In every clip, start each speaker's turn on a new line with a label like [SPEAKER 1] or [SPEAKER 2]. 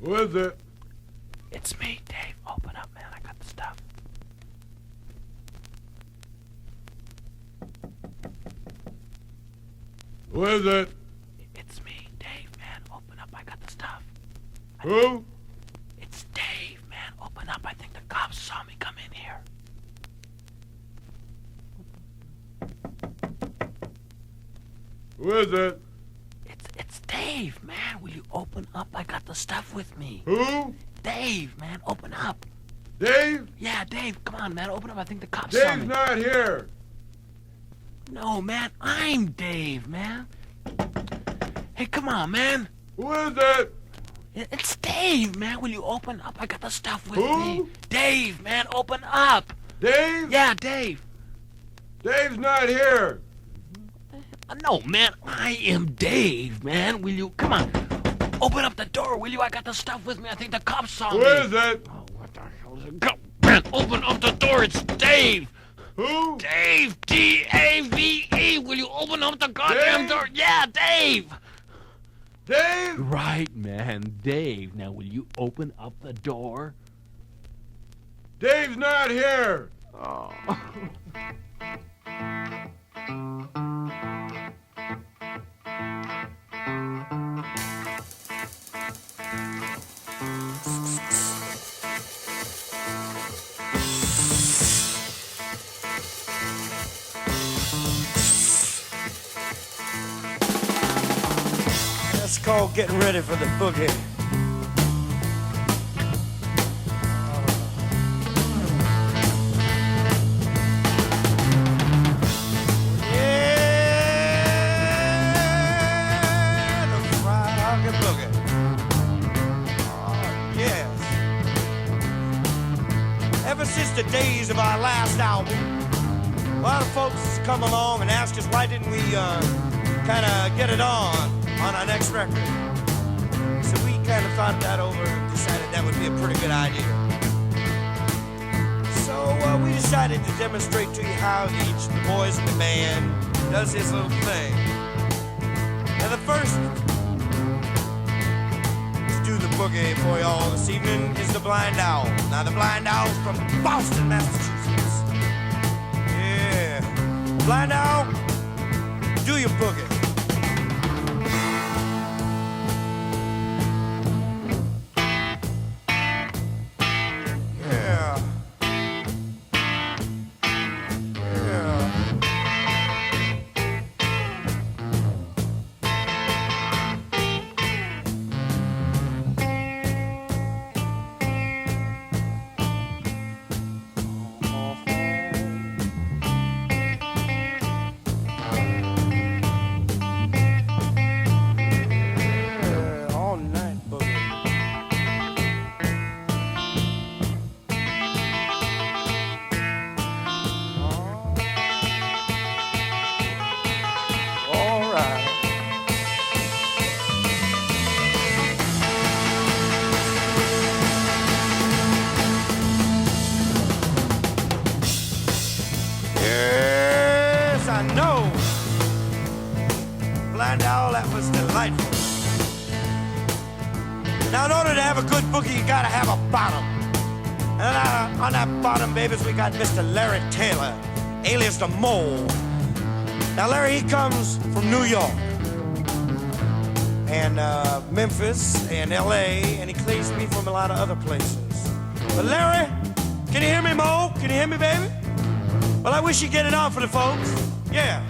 [SPEAKER 1] Who is it?
[SPEAKER 2] It's me, Dave. Open up, man. I got the stuff.
[SPEAKER 1] Who is it?
[SPEAKER 2] It's me, Dave, man. Open up. I got the stuff.
[SPEAKER 1] Who?
[SPEAKER 2] It's Dave, man. Open up. I think the cops saw me come in here.
[SPEAKER 1] Who is it?
[SPEAKER 2] It's Dave, man. Will you open up? I got the stuff with me.
[SPEAKER 1] Who?
[SPEAKER 2] Dave, man. Open up.
[SPEAKER 1] Dave?
[SPEAKER 2] Yeah, Dave. Come on, man. Open up. I think the cops saw
[SPEAKER 1] Dave's
[SPEAKER 2] me.
[SPEAKER 1] not here.
[SPEAKER 2] No, man. I'm Dave, man. Hey, come on, man.
[SPEAKER 1] Who is it?
[SPEAKER 2] It's Dave, man. Will you open up? I got the stuff with
[SPEAKER 1] Who?
[SPEAKER 2] me. Dave, man. Open up.
[SPEAKER 1] Dave?
[SPEAKER 2] Yeah, Dave.
[SPEAKER 1] Dave's not here.
[SPEAKER 2] No, man. I am Dave, man. Will you... Come on. Open up the door, will you? I got the stuff with me. I think the cops saw
[SPEAKER 1] Who
[SPEAKER 2] me.
[SPEAKER 1] is it?
[SPEAKER 2] Oh, what the hell is it? Go, man. Open up the door. It's Dave.
[SPEAKER 1] Who?
[SPEAKER 2] Dave. D-A-V-E. Will you open up the goddamn
[SPEAKER 1] Dave?
[SPEAKER 2] door? Yeah, Dave.
[SPEAKER 1] Dave?
[SPEAKER 2] Right, man. Dave. Now, will you open up the door?
[SPEAKER 1] Dave's not here.
[SPEAKER 2] Oh.
[SPEAKER 3] That's called getting ready for the boogie. Yeah, the froggy boogie. Oh, yes. Ever since the days of our last album, a lot of folks come along and ask us why didn't we kind of get it on our next record. So we kind of thought that over and decided that would be a pretty good idea. So we decided to demonstrate to you how each of the boys in the band does his little thing. Now the first to do the boogie for y'all this evening is the Blind Owl. Now the Blind Owl's from Boston, Massachusetts. Yeah. Blind Owl, do your boogie. Yes, I know. Blind Owl, that was delightful. Now, in order to have a good boogie, you gotta have a bottom. And on that bottom, babies, we got Mr. Larry Taylor, alias the Mole. Now, Larry, he comes from New York and Memphis and L.A., and he claims me from a lot of other places. But Larry, can you hear me, Mo? Can you hear me, baby? Well, I wish you'd get it on for the folks. Yeah.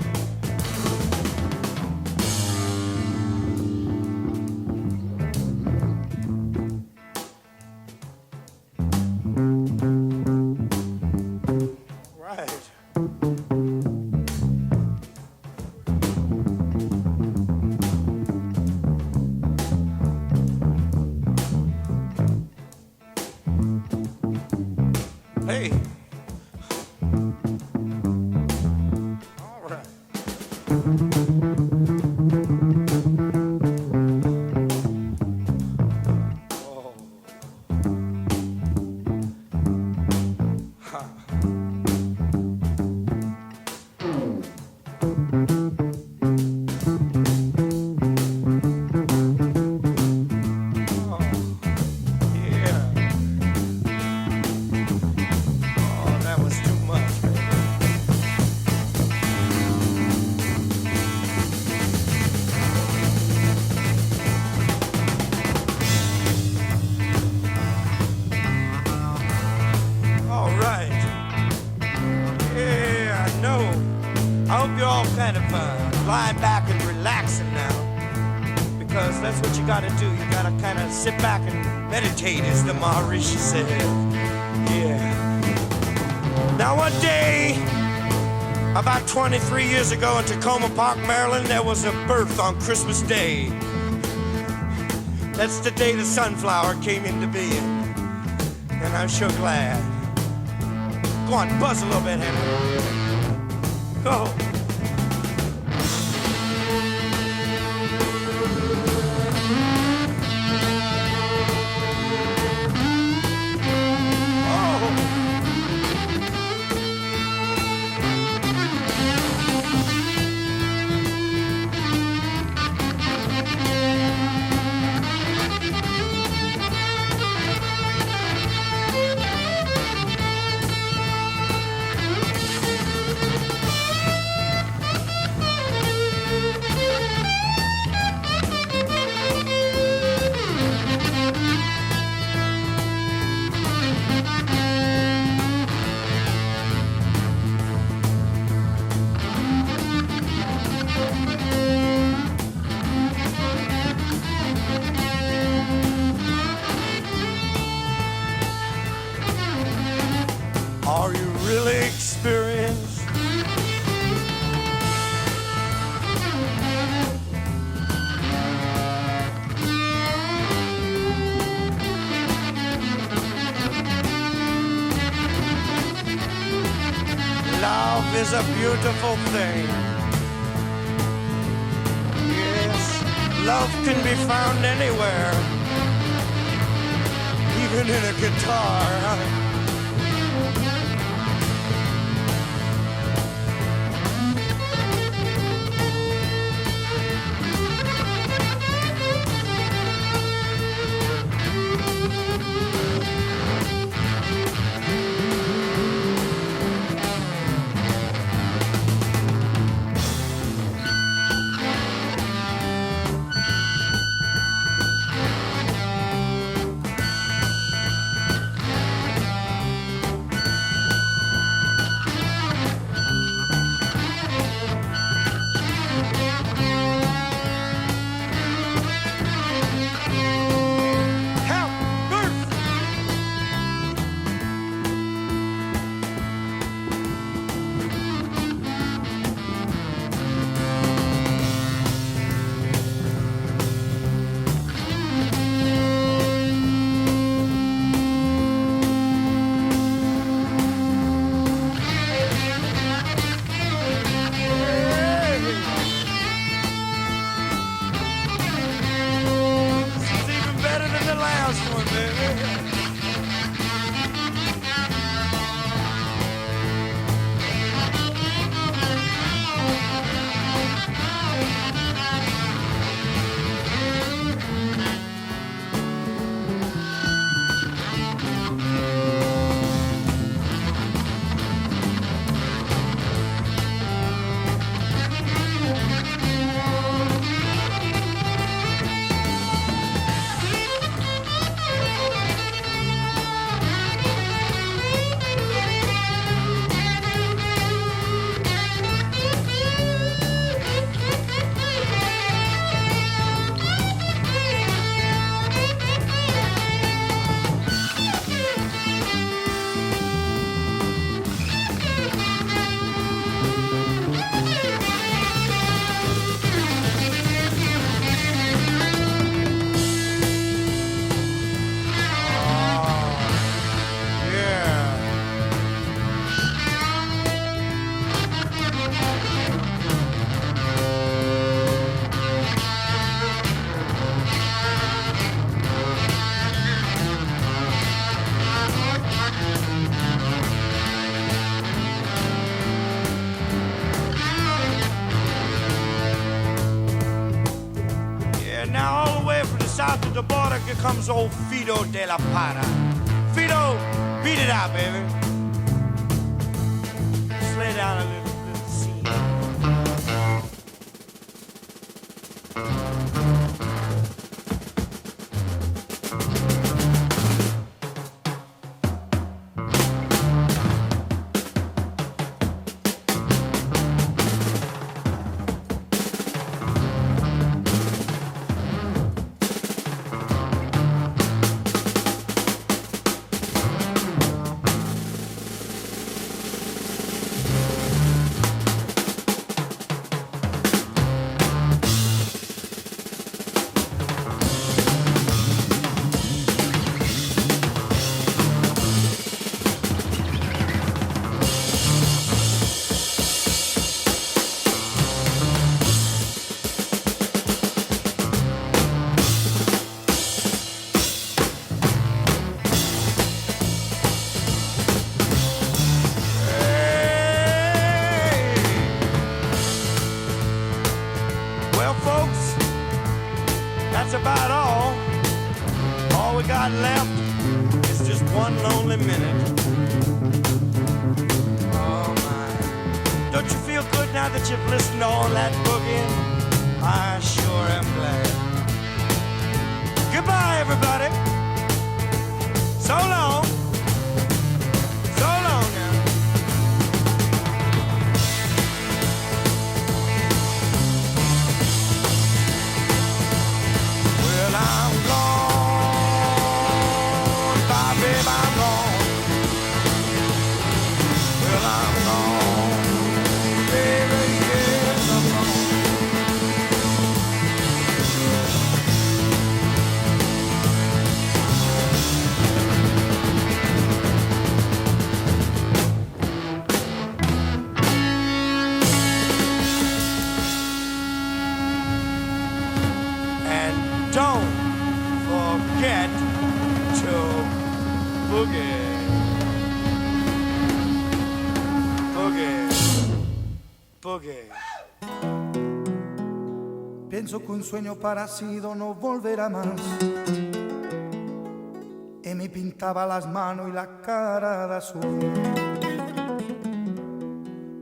[SPEAKER 3] Right. Hey. All right. Oh. Ha. Oh. gotta do. You gotta kind of sit back and meditate, as the Maharishi said. Yeah. Now one day, about 23 years ago in Tacoma Park, Maryland, there was a birth on Christmas Day. That's the day the sunflower came into being. And I'm sure glad. Go on, buzz a little bit, Henry. Go. Are you really experienced? Love is a beautiful thing. Yes, love can be found anywhere, even in a guitar. South of the border, here comes old Fido de la Para. Fido, beat it out, baby. Just lay down a little scene. we got left is just one lonely minute. Oh my. Don't you feel good now that you've listened to all that boogie? I sure am glad. Goodbye, everybody. So long. So long now. Well, I'm gone. Bye, babe, I'm gone. Well, I'm gone. Baby, yes, I'm gone. And don't forget to boogie. Boogie. Boogie.
[SPEAKER 4] Pienso que un sueño parecido no volverá más. Y me pintaba las manos y la cara de azul.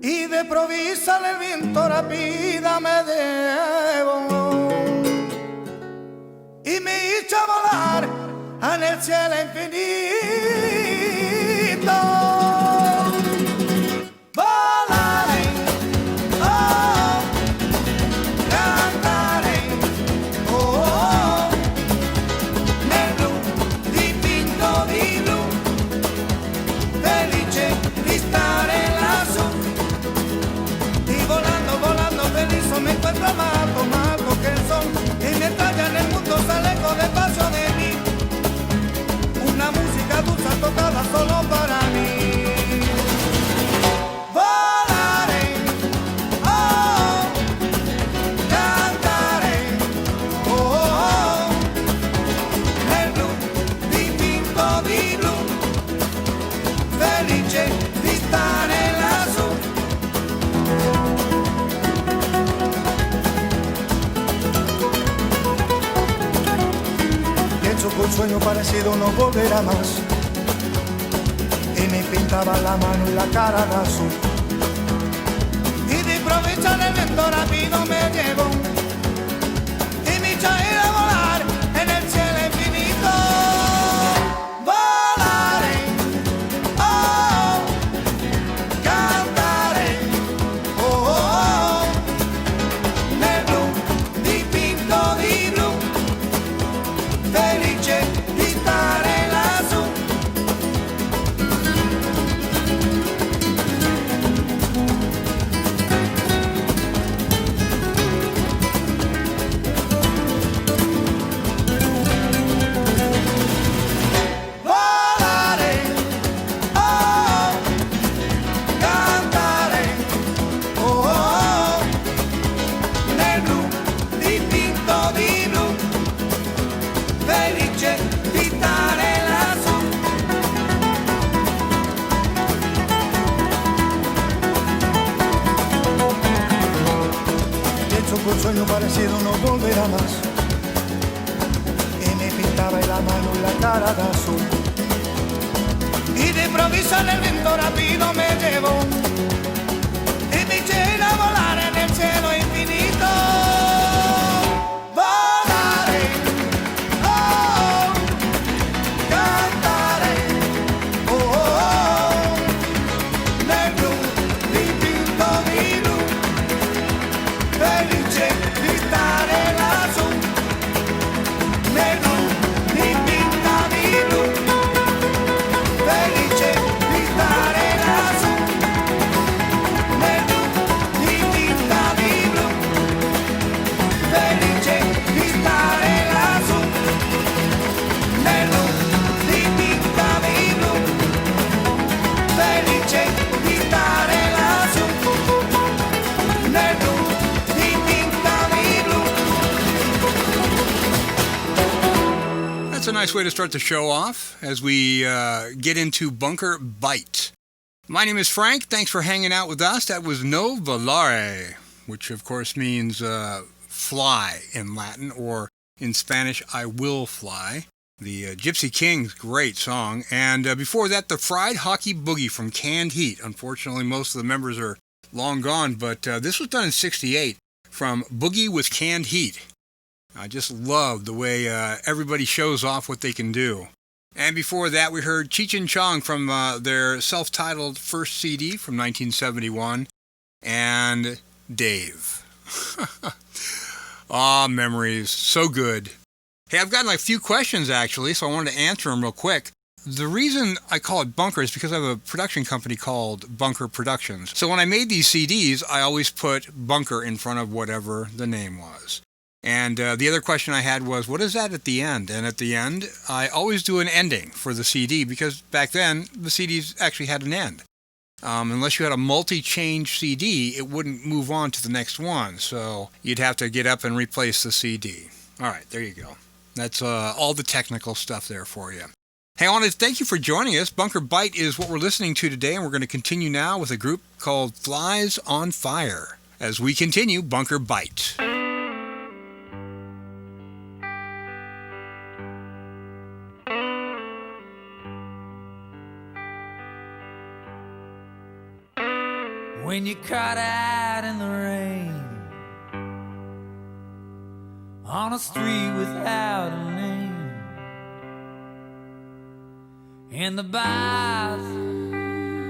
[SPEAKER 4] Y de provisa el viento rápida me llevó. Y me hizo volar en el cielo infinito. Volaré, oh, cantaré, oh, nel blu dipinto di blu, felice di stare lassù. Y volando, volando feliz me encuentro amado, amado que el sol y mientras ya en el mundo se alejo despacio de mí. Una música dulce tocada solo para mí. Volaré, oh, cantaré, oh, nel blu dipinto di blu, felice di stare lassù. Pienso que un sueño parecido no volverá más. Y me pintaba la mano y la cara de azul. Y de improviso el viento rápido me llevó. Y me hizo ir a volar en el cielo infinito. Volaré, oh, cantaré, oh, nel blu dipinto di blu, felice di stare lassù. Volare, oh, cantare, oh, nel blu dipinto di blu, felice di stare lassù. Pienso que un sueño parecido no volverá más. Y me pintaba la mano y la cara de azul. Y de improviso el viento rápido me llevó. Y me hizo ir a volar en el cielo infinito. Volaré, oh, cantaré, oh, nel blu dipinto di blu, felice di stare lassù. Nel blu dipinto di blu, felice di stare lassù. Nel blu dipinto di blu, felice di stare lassù. Nel blu dipinto di blu, felice di stare lassù. Nel blu dipinto di blu.
[SPEAKER 5] That's a nice way to start the show off as we get into Bunker Bite. My name is Frank. Thanks for hanging out with us. That was No Volare, which of course means fly in Latin, or in Spanish, I will fly. The Gypsy Kings, great song. And before that, the Fried Hockey Boogie from Canned Heat. Unfortunately, most of the members are long gone, but this was done in 68 from Boogie with Canned Heat. I just love the way everybody shows off what they can do. And before that, we heard Cheech and Chong from their self-titled first CD from 1971, and Dave. Memories. So good. Hey, I've gotten a few questions, actually, so I wanted to answer them real quick. The reason I call it Bunker is because I have a production company called Bunker Productions. So when I made these CDs, I always put Bunker in front of whatever the name was. And the other question I had was, what is that at the end? And at the end, I always do an ending for the CD, because back then, the CDs actually had an end. Unless you had a multi-change CD, it wouldn't move on to the next one. So you'd have to get up and replace the CD. All right, there you go. That's all the technical stuff there for you. Hey, I want to thank you for joining us. Bunker Bite is what we're listening to today, and we're going to continue now with a group called Flies on Fire as we continue Bunker Bite.
[SPEAKER 6] When you're caught out in the rain on a street without a name, and the bars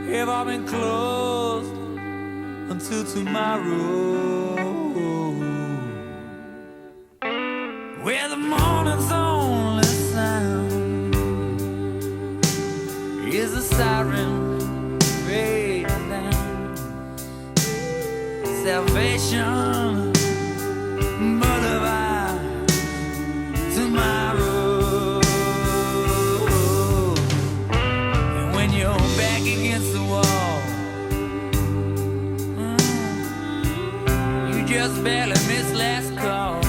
[SPEAKER 6] have all been closed until tomorrow, where the morning's only sound is a siren fading down. Salvation Boulevard tomorrow. And when you're back against the wall, you just barely missed last call,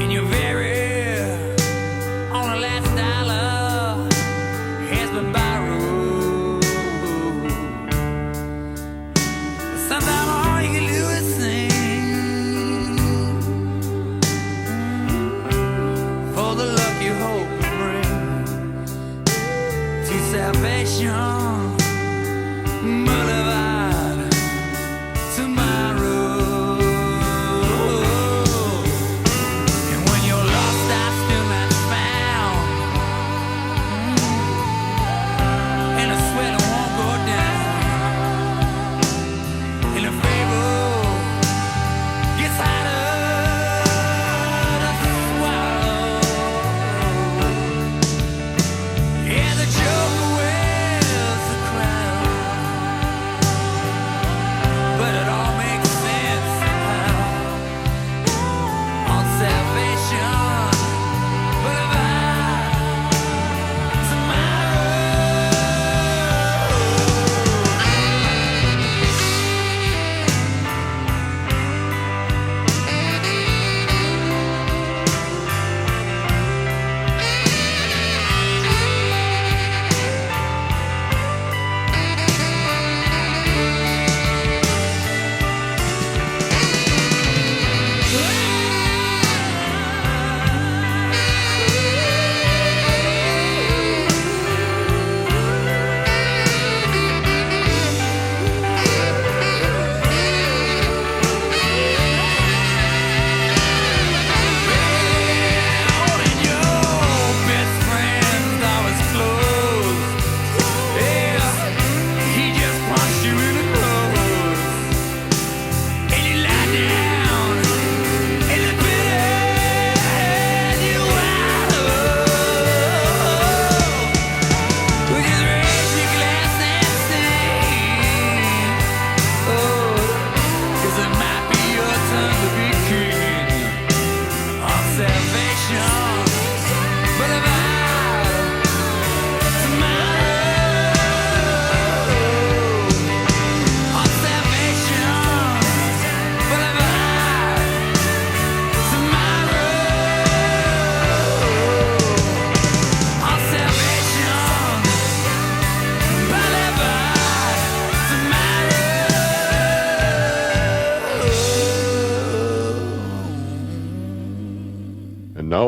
[SPEAKER 6] and your very only last dollar has been borrowed. Sometimes all you can do is sing for the luck you hope to bring to Salvation Boulevard tomorrow. And when you're lost, I still not found, and the sweat won't go down, and the favor gets harder to swallow. Yeah, the joker wears the crown,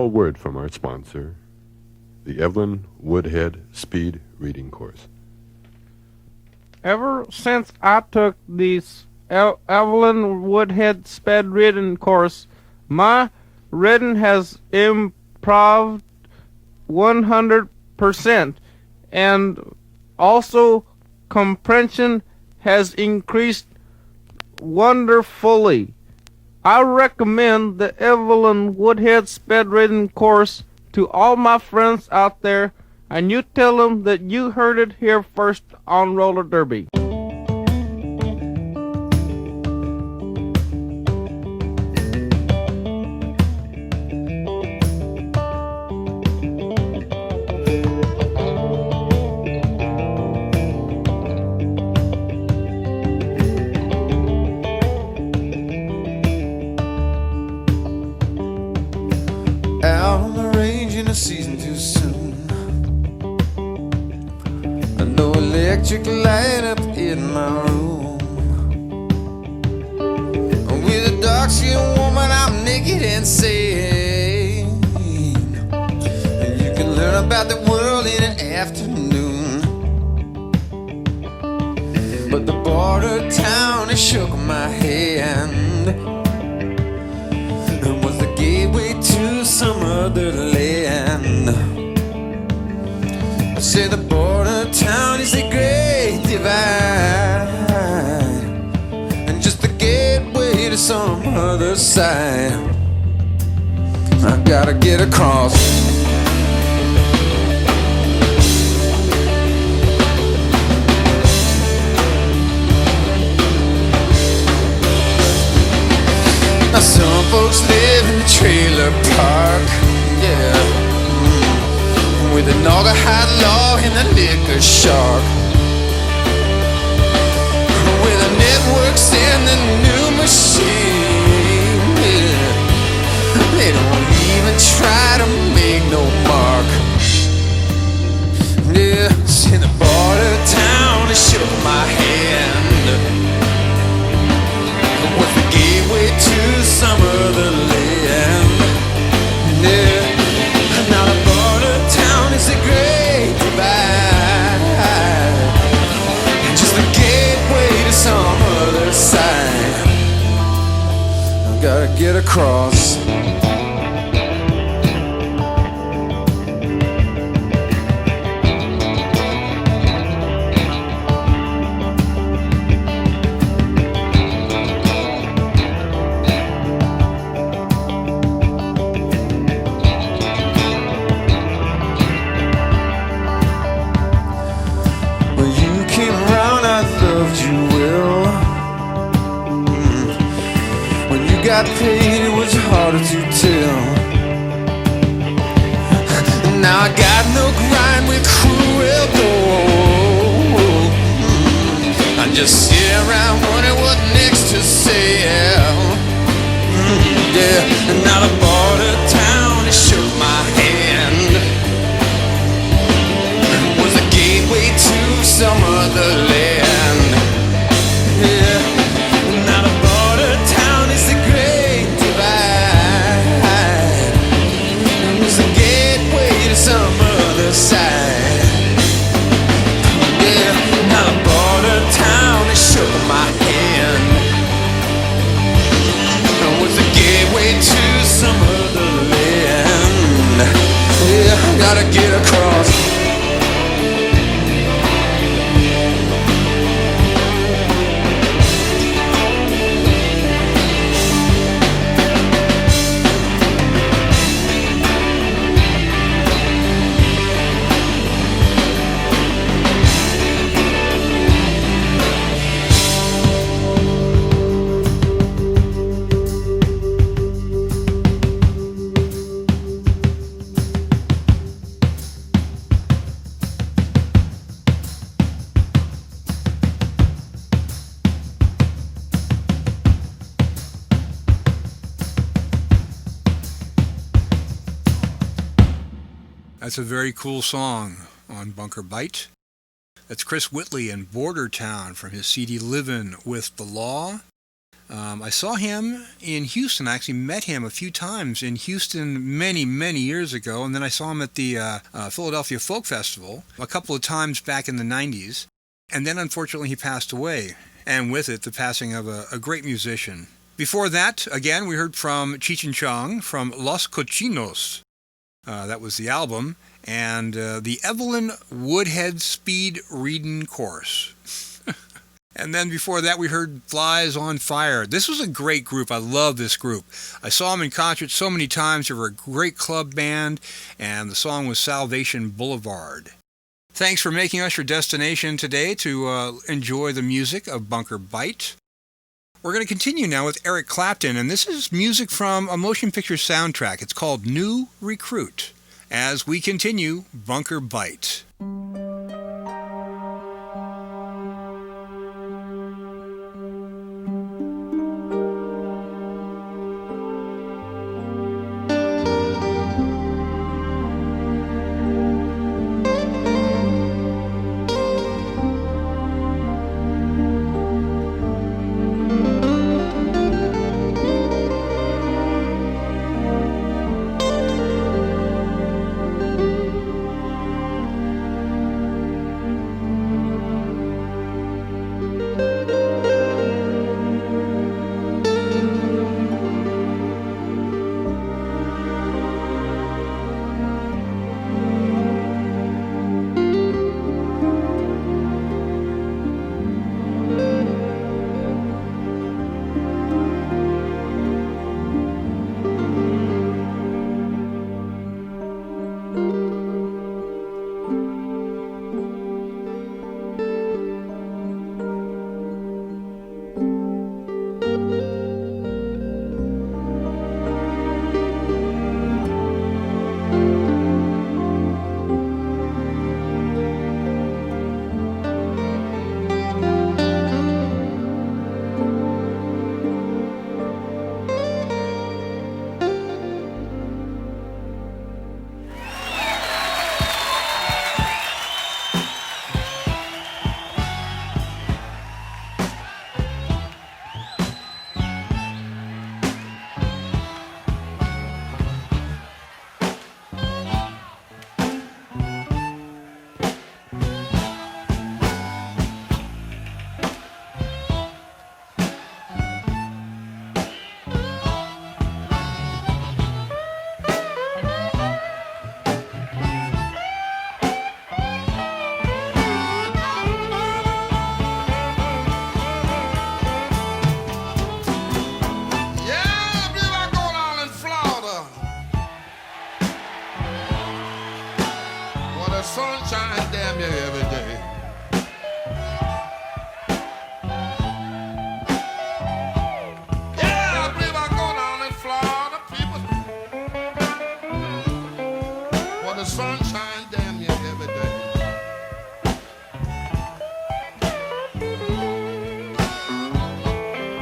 [SPEAKER 1] small word from our sponsor, the Evelyn Woodhead Speed Reading Course.
[SPEAKER 7] Ever since I took this Evelyn Woodhead Speed Reading Course, my reading has improved 100%, and also comprehension has increased wonderfully. I recommend the Evelyn Woodhead Speed Reading Course to all my friends out there, and you tell them that you heard it here first on Roller Derby.
[SPEAKER 8] Out on the range in a season too soon. No electric light up in my room. With a dark-skinned woman, I'm naked and sane. And you can learn about the world in an afternoon. But the border town has shook my hand. It was the gateway to some other land. I say the border town is a great divide, and just the gateway to some other side. I gotta get across. Now some folks live in a trailer park, yeah, with an alcohol law and a liquor shark, with the networks and the new machine, yeah. They don't even try to make no mark. Yeah, see the border town has shook my hand. Was the gateway to some other land. Yeah, now the border town is a great divide, and just the gateway to some other side. I gotta get across. Got paid, it was harder to tell. Now I got no grind with cruel gold. I just sit around wondering what next to say. Yeah, and now the border town has shook my hand. It was a gateway to some other land. Yeah. Now the border town is the great divide. It was the gateway to some other side. Yeah, now the border town has shook my hand. It was the gateway to some other land. Yeah, I gotta get across.
[SPEAKER 5] That's a very cool song on Bunker Bite. That's Chris Whitley and Border Town from his CD Livin' with the Law. I saw him in Houston. I actually met him a few times in Houston many, many years ago, and then I saw him at the Philadelphia Folk Festival a couple of times back in the 90s. And then, unfortunately, he passed away, and with it, the passing of a great musician. Before that, again, we heard from Cheech and Chong from Los Cochinos. That was the album, and the Evelyn Woodhead Speed Reading Course. And then before that, we heard Flies on Fire. This was a great group. I love this group. I saw them in concert so many times. They were a great club band, and the song was Salvation Boulevard. Thanks for making us your destination today to enjoy the music of Bunker Bite. We're going to continue now with Eric Clapton, and this is music from a motion picture soundtrack. It's called New Recruit, as we continue Bunker Bite.
[SPEAKER 8] Sunshine damn you every day. Yeah, I believe I go down in Florida, people. For the sunshine damn you every day.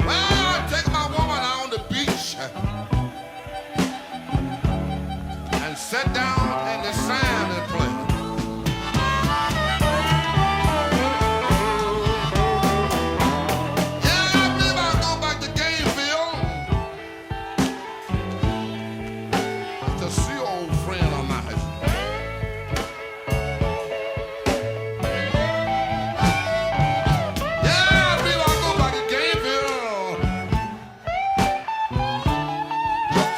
[SPEAKER 8] Well, I take my woman on the beach and sit down in the sand and play.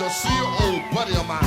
[SPEAKER 8] See an old buddy of mine.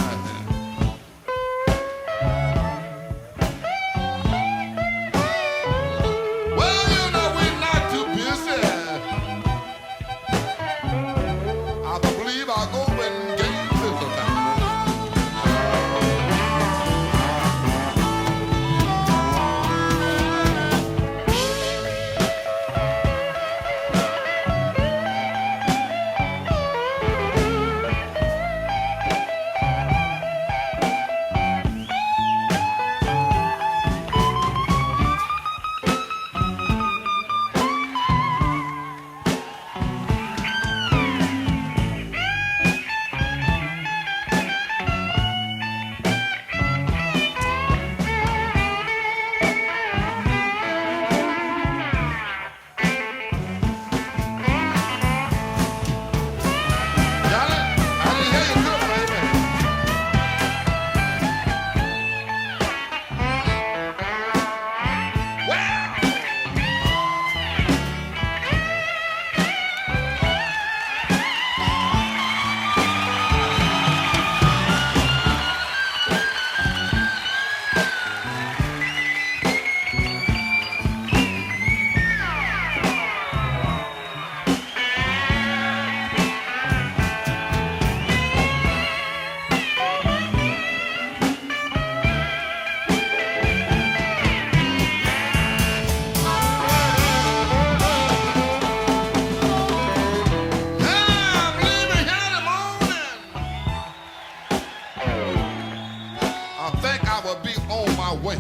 [SPEAKER 9] will be on my way.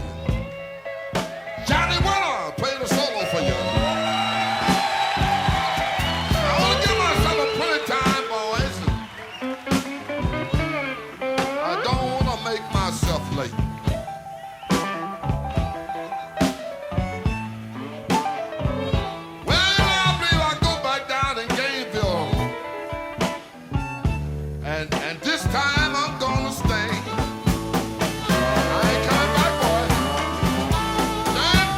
[SPEAKER 9] Johnny Winter, play the solo for you. I want to give myself a pretty time, boys. I don't want to make myself late. Well, I believe I go back down in Gainesville. And this time I'm gonna stay. I ain't coming back, boy. Damn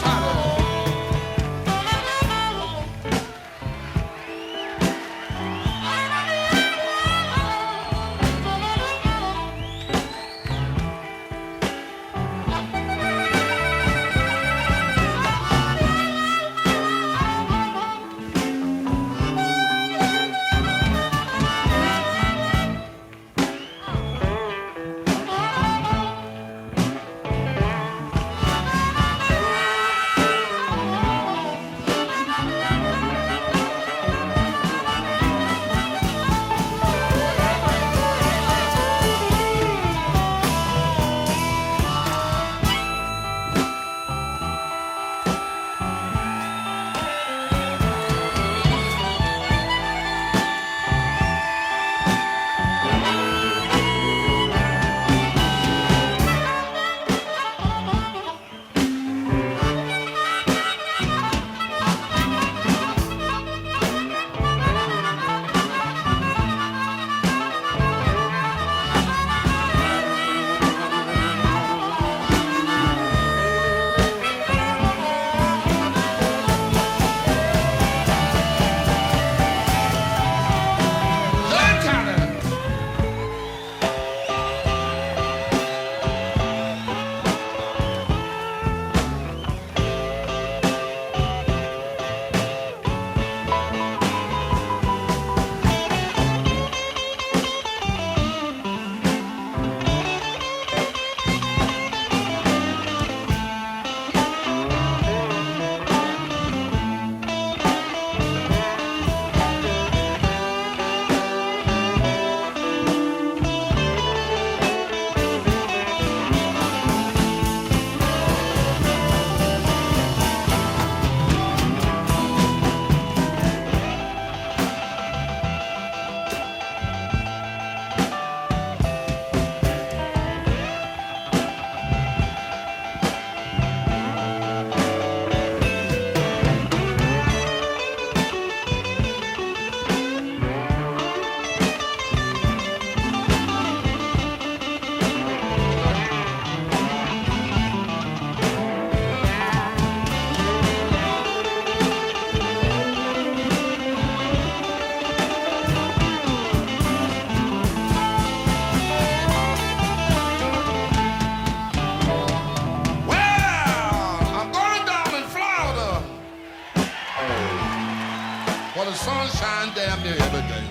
[SPEAKER 9] the sunshine damn near every day.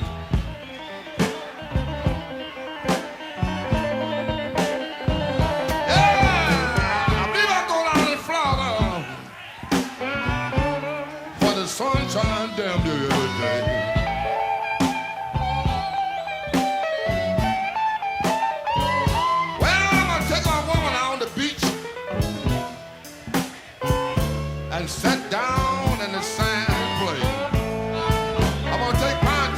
[SPEAKER 9] Yeah, I believe I go down in Florida for the sunshine damn near every day. Well, I'm gonna take my woman out on the beach and sit down in the sand and play. I'm gonna take my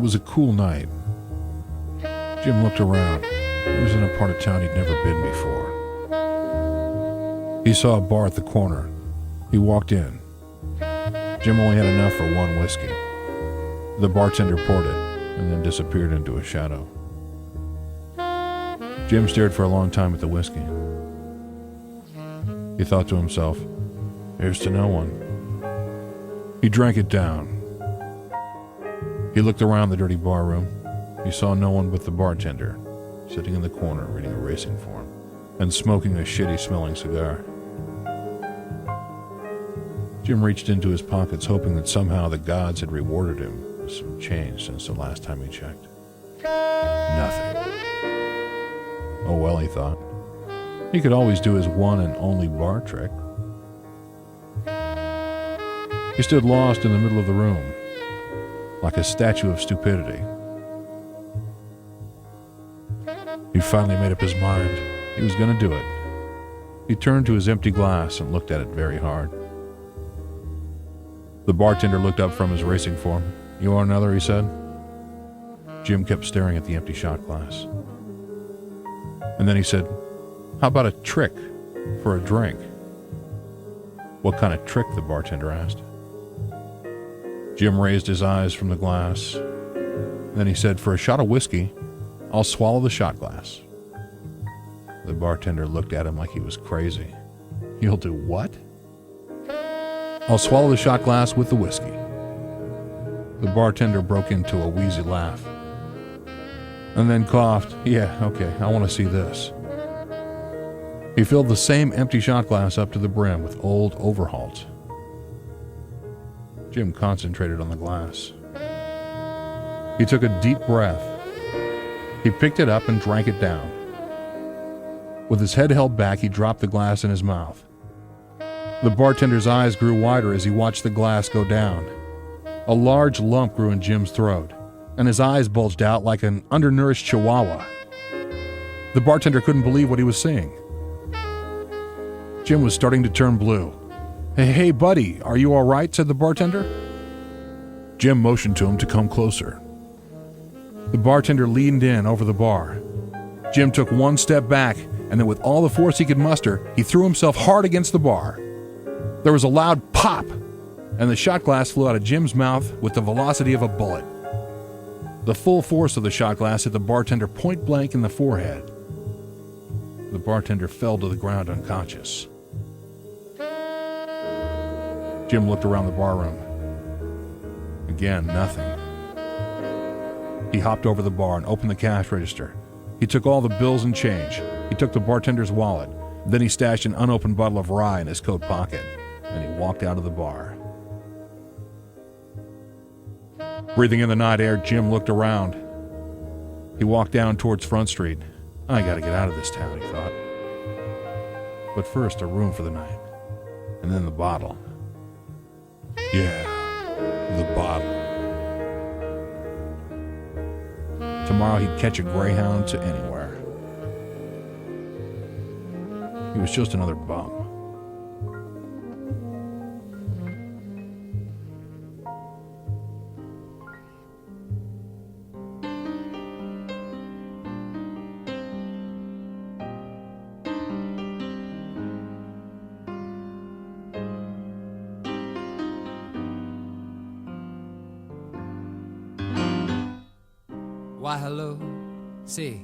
[SPEAKER 10] was a cool night. Jim looked around. He was in a part of town he'd never been before. He saw a bar at the corner. He walked in. Jim only had enough for one whiskey. The bartender poured it and then disappeared into a shadow. Jim stared for a long time at the whiskey. He thought to himself, "Here's to no one." He drank it down. He looked around the dirty bar room. He saw no one but the bartender, sitting in the corner reading a racing form and smoking a shitty-smelling cigar. Jim reached into his pockets, hoping that somehow the gods had rewarded him with some change since the last time he checked. Nothing. Oh well, he thought. He could always do his one and only bar trick. He stood lost in the middle of the room, like a statue of stupidity. He finally made up his mind. He was going to do it. He turned to his empty glass and looked at it very hard. The bartender looked up from his racing form. "You want another?" he said. Jim kept staring at the empty shot glass. And then he said, "How about a trick for a drink?" "What kind of trick?" the bartender asked. Jim raised his eyes from the glass. Then he said, "For a shot of whiskey, I'll swallow the shot glass." The bartender looked at him like he was crazy. "You'll do what?" "I'll swallow the shot glass with the whiskey." The bartender broke into a wheezy laugh and then coughed. "Yeah, okay, I want to see this." He filled the same empty shot glass up to the brim with old Overhalt. Jim concentrated on the glass. He took a deep breath. He picked it up and drank it down. With his head held back, he dropped the glass in his mouth. The bartender's eyes grew wider as he watched the glass go down. A large lump grew in Jim's throat, and his eyes bulged out like an undernourished chihuahua. The bartender couldn't believe what he was seeing. Jim was starting to turn blue. Hey, buddy, are you all right?" said the bartender. Jim motioned to him to come closer. The bartender leaned in over the bar. Jim took one step back, and then with all the force he could muster, he threw himself hard against the bar. There was a loud pop, and the shot glass flew out of Jim's mouth with the velocity of a bullet. The full force of the shot glass hit the bartender point blank in the forehead. The bartender fell to the ground unconscious. Jim looked around the barroom. Again, nothing. He hopped over the bar and opened the cash register. He took all the bills and change. He took the bartender's wallet. Then he stashed an unopened bottle of rye in his coat pocket, and he walked out of the bar. Breathing in the night air, Jim looked around. He walked down towards Front Street. "I gotta get out of this town," he thought. But first, a room for the night. And then the bottle. Yeah, the bottle. Tomorrow he'd catch a Greyhound to anywhere. He was just another bum.
[SPEAKER 6] Why, hello, say,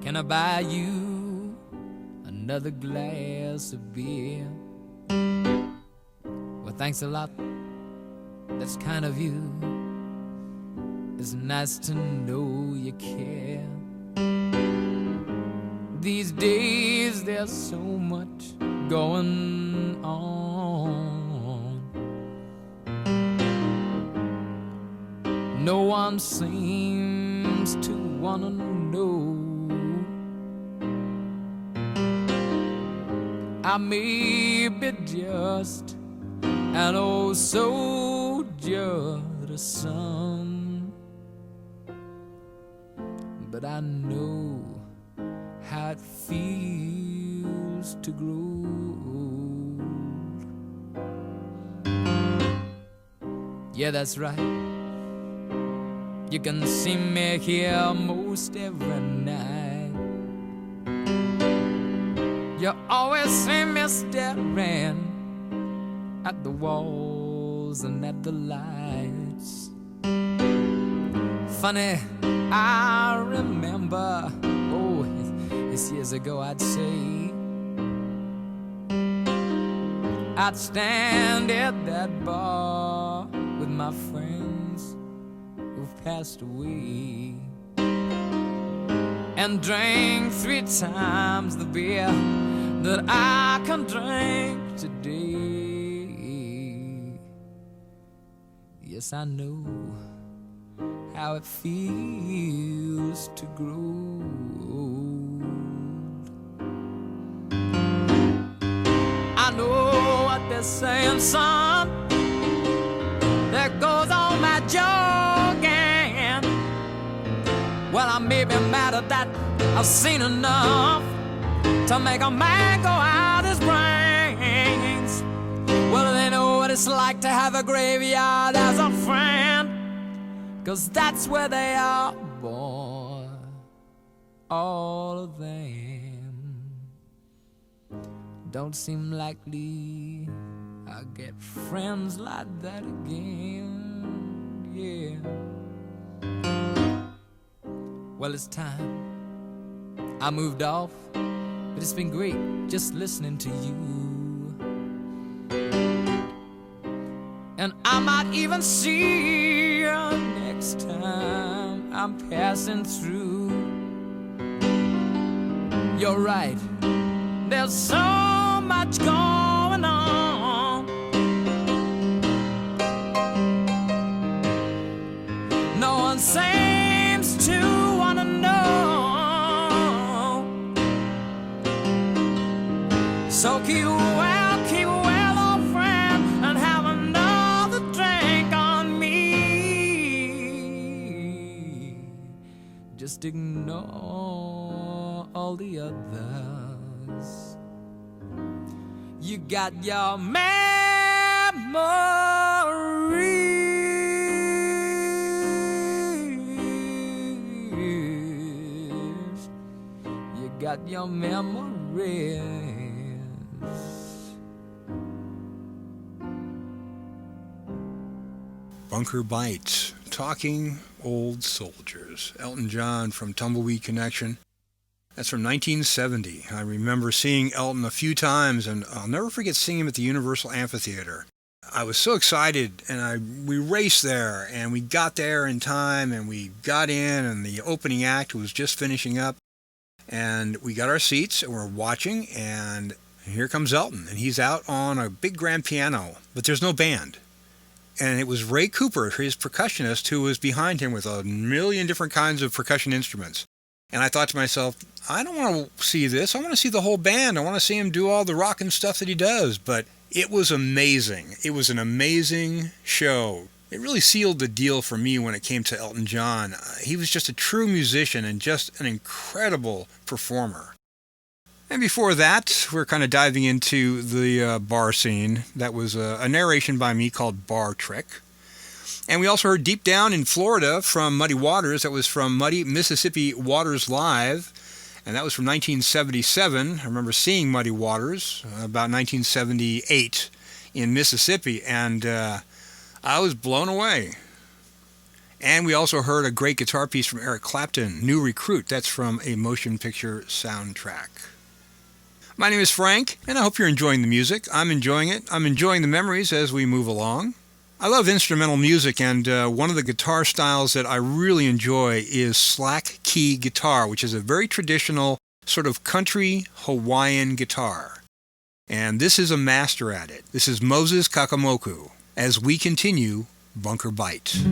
[SPEAKER 6] can I buy you another glass of beer? Well, thanks a lot, that's kind of you. It's nice to know you care. These days there's so much going on. No one seems to wanna know. I may be just an old soldier to some, but I know how it feels to grow old. Yeah, that's right. You can see me here most every night. You always see me staring at the walls and at the lights. Funny, I remember, oh, it's years ago I'd say, I'd stand at that bar with my friends who've passed away and drank 3 times the beer that I can drink today. Yes, I know how it feels to grow old. I know what they're saying, son. There goes all my jogging. Well, I may be mad at that. I've seen enough to make a man go out his brains. Well, they know what it's like to have a graveyard as a friend, 'cause that's where they are born, all of them. Don't seem likely I'll get friends like that again, yeah. Well, it's time I moved off, but it's been great just listening to you. And I might even see you next time I'm passing through. You're right, there's so much going on. No one seems to wanna know. So keep well, old friend, and have another drink on me. Just ignore all the others. You got your memories. You got your memories.
[SPEAKER 5] Bunker Bites, Talking Old Soldiers. Elton John from Tumbleweed Connection. That's from 1970. I remember seeing Elton a few times, and I'll never forget seeing him at the Universal Amphitheater. I was so excited, and we raced there, and we got there in time, and we got in, and the opening act was just finishing up, and we got our seats, and we're watching, and here comes Elton, and he's out on a big grand piano, but there's no band. And it was Ray Cooper, his percussionist, who was behind him with a million different kinds of percussion instruments. And I thought to myself, I don't want to see this. I want to see the whole band. I want to see him do all the rockin' stuff that he does. But it was amazing. It was an amazing show. It really sealed the deal for me when it came to Elton John. He was just a true musician and just an incredible performer. And before that, we're kind of diving into the bar scene. That was a narration by me called Bar Trick. And we also heard Deep Down in Florida from Muddy Waters. That was from Muddy Mississippi Waters Live. And that was from 1977. I remember seeing Muddy Waters about 1978 in Mississippi. And I was blown away. And we also heard a great guitar piece from Eric Clapton, New Recruit. That's from a motion picture soundtrack. My name is Frank, and I hope you're enjoying the music. I'm enjoying it. I'm enjoying the memories as we move along. I love instrumental music, and one of the guitar styles that I really enjoy is slack key guitar, which is a very traditional sort of country Hawaiian guitar. And this is a master at it. This is Moses Kakamoku, as we continue Bunker Bite.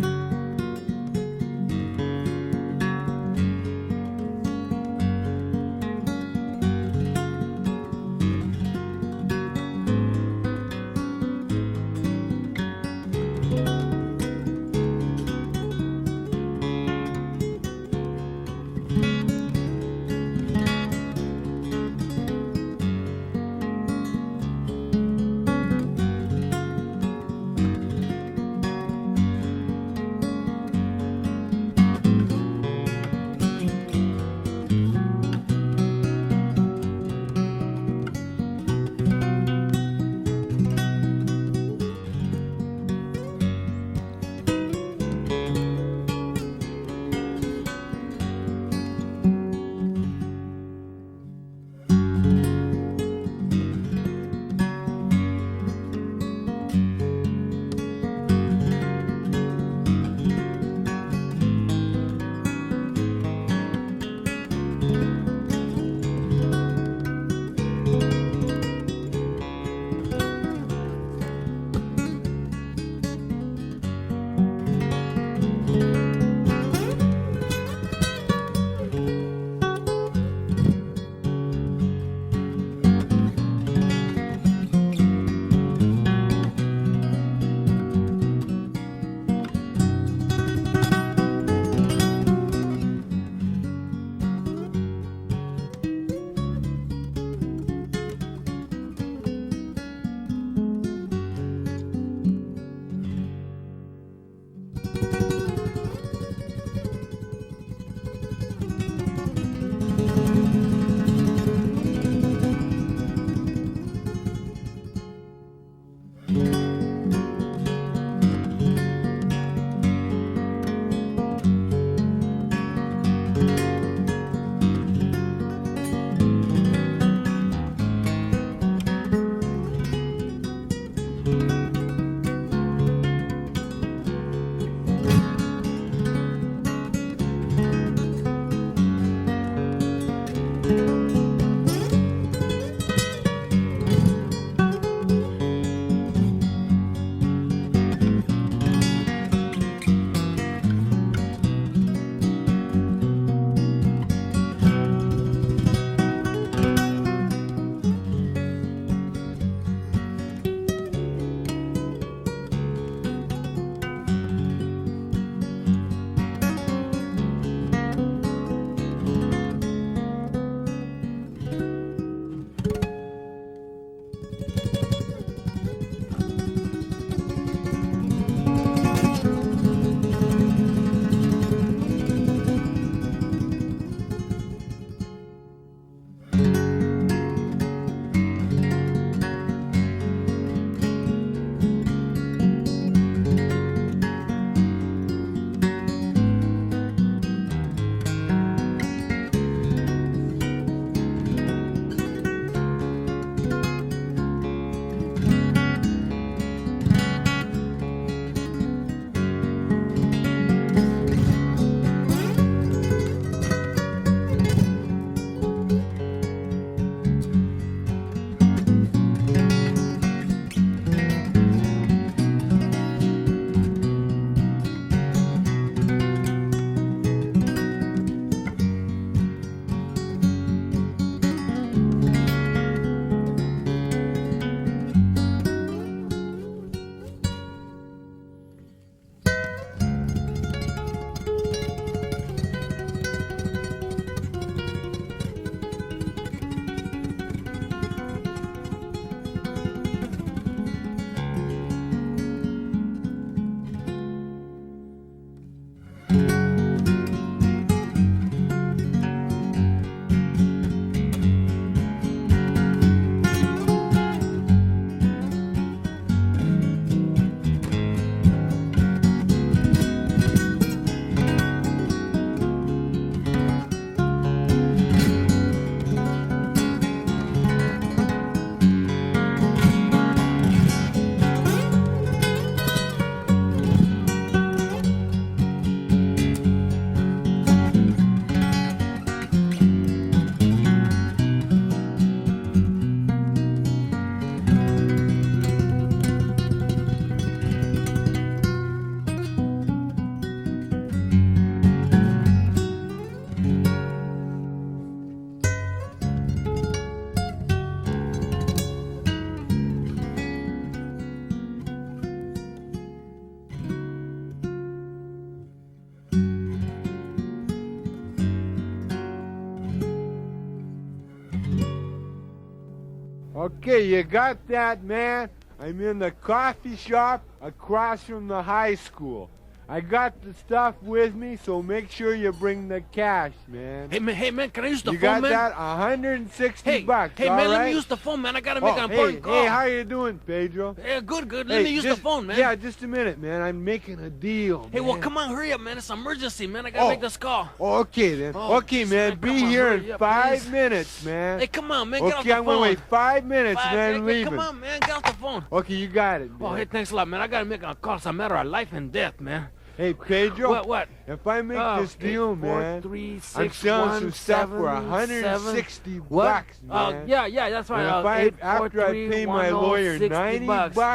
[SPEAKER 11] Okay, you got that, man? I'm in the coffee shop across from the high school. I got the stuff with me, so make sure you bring the cash, man.
[SPEAKER 2] Hey man, can I use the
[SPEAKER 11] You
[SPEAKER 2] phone,
[SPEAKER 11] got
[SPEAKER 2] man?
[SPEAKER 11] that? $160 bucks.
[SPEAKER 2] Hey
[SPEAKER 11] all
[SPEAKER 2] man, let
[SPEAKER 11] right?
[SPEAKER 2] me use the phone, man. I gotta make an
[SPEAKER 11] hey,
[SPEAKER 2] important call.
[SPEAKER 11] hey, how you doing, Pedro?
[SPEAKER 2] Yeah, good. Let me use the phone, man.
[SPEAKER 11] Yeah, just a minute, man. I'm making a deal.
[SPEAKER 2] Hey,
[SPEAKER 11] man.
[SPEAKER 2] well, come on, hurry up, man. It's an emergency, man. I gotta make this call.
[SPEAKER 11] Oh, okay then.
[SPEAKER 2] Oh,
[SPEAKER 11] okay,
[SPEAKER 2] jeez,
[SPEAKER 11] man.
[SPEAKER 2] man,
[SPEAKER 11] Be
[SPEAKER 2] come on,
[SPEAKER 11] here
[SPEAKER 2] hurry
[SPEAKER 11] in
[SPEAKER 2] up,
[SPEAKER 11] 5
[SPEAKER 2] please.
[SPEAKER 11] minutes, man.
[SPEAKER 2] Hey, come on, man. Get off
[SPEAKER 11] Okay,
[SPEAKER 2] the
[SPEAKER 11] I'm
[SPEAKER 2] phone.
[SPEAKER 11] gonna wait 5 minutes
[SPEAKER 2] Five,
[SPEAKER 11] and then
[SPEAKER 2] man,
[SPEAKER 11] leave.
[SPEAKER 2] Come on, man. Get off the phone.
[SPEAKER 11] Okay, you got it, man.
[SPEAKER 2] Oh, hey, thanks a lot, man. I gotta make a call. It's a matter of life and death, man.
[SPEAKER 11] Hey, Pedro.
[SPEAKER 2] What?
[SPEAKER 11] If I make this deal, man,
[SPEAKER 2] 3, 6,
[SPEAKER 11] I'm selling
[SPEAKER 2] 1,
[SPEAKER 11] some stuff
[SPEAKER 2] 7,
[SPEAKER 11] for $160
[SPEAKER 2] What?
[SPEAKER 11] man.
[SPEAKER 2] Yeah, that's right.
[SPEAKER 11] And after I pay my lawyer $90,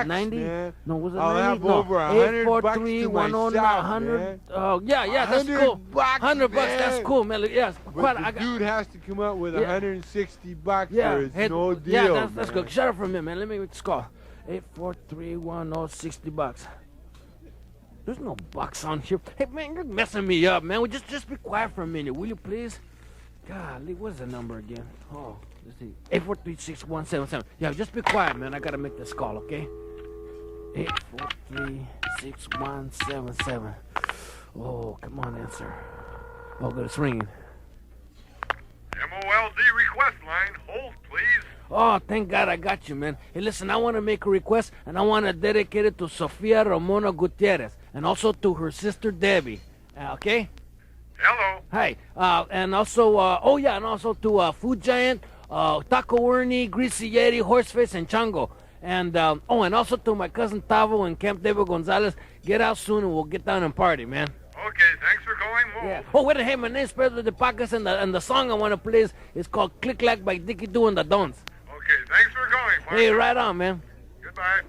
[SPEAKER 11] man,
[SPEAKER 2] No, was it
[SPEAKER 11] I'll
[SPEAKER 2] 90?
[SPEAKER 11] have
[SPEAKER 2] No.
[SPEAKER 11] over $100
[SPEAKER 2] 843,
[SPEAKER 11] to
[SPEAKER 2] 109,
[SPEAKER 11] myself,
[SPEAKER 2] 100.
[SPEAKER 11] man.
[SPEAKER 2] Oh, yeah, that's
[SPEAKER 11] $100,
[SPEAKER 2] cool. $100, that's
[SPEAKER 11] man.
[SPEAKER 2] cool, man. Yes,
[SPEAKER 11] But the dude has to come up with $160
[SPEAKER 2] yeah,
[SPEAKER 11] or it's no deal.
[SPEAKER 2] Yeah, that's
[SPEAKER 11] man.
[SPEAKER 2] good. Shut up for a minute, man. Let me make this call. 84310 $60. There's no bucks on here. Hey, man, you're messing me up, man. Just be quiet for a minute, will you, please? Golly, what's the number again? Oh, let's see. 8436177. Yeah, just be quiet, man. I gotta make this call, okay? 8436177. Oh, come on, answer. Oh, good, it's ringing.
[SPEAKER 9] MOLD request line. Hold, please.
[SPEAKER 2] Oh, thank God I got you, man. Hey, listen, I want to make a request, and I want to dedicate it to Sofia Ramona Gutierrez, and also to her sister Debbie. Okay?
[SPEAKER 9] Hello.
[SPEAKER 2] Hi. And also, and also to Food Giant, Taco Ernie, Greasy Yeti, Horseface, and Chango. And, and also to my cousin Tavo and Camp David Gonzalez. Get out soon, and we'll get down and party, man.
[SPEAKER 9] Okay, thanks for calling. Move.
[SPEAKER 2] Yeah. Oh, wait, hey, my name's Pedro de Pacas, and the song I want to play is called Click Clack by Dickie Doo and the Dons.
[SPEAKER 9] Okay, thanks for calling. Bye.
[SPEAKER 2] Hey, right on, man.
[SPEAKER 9] Goodbye.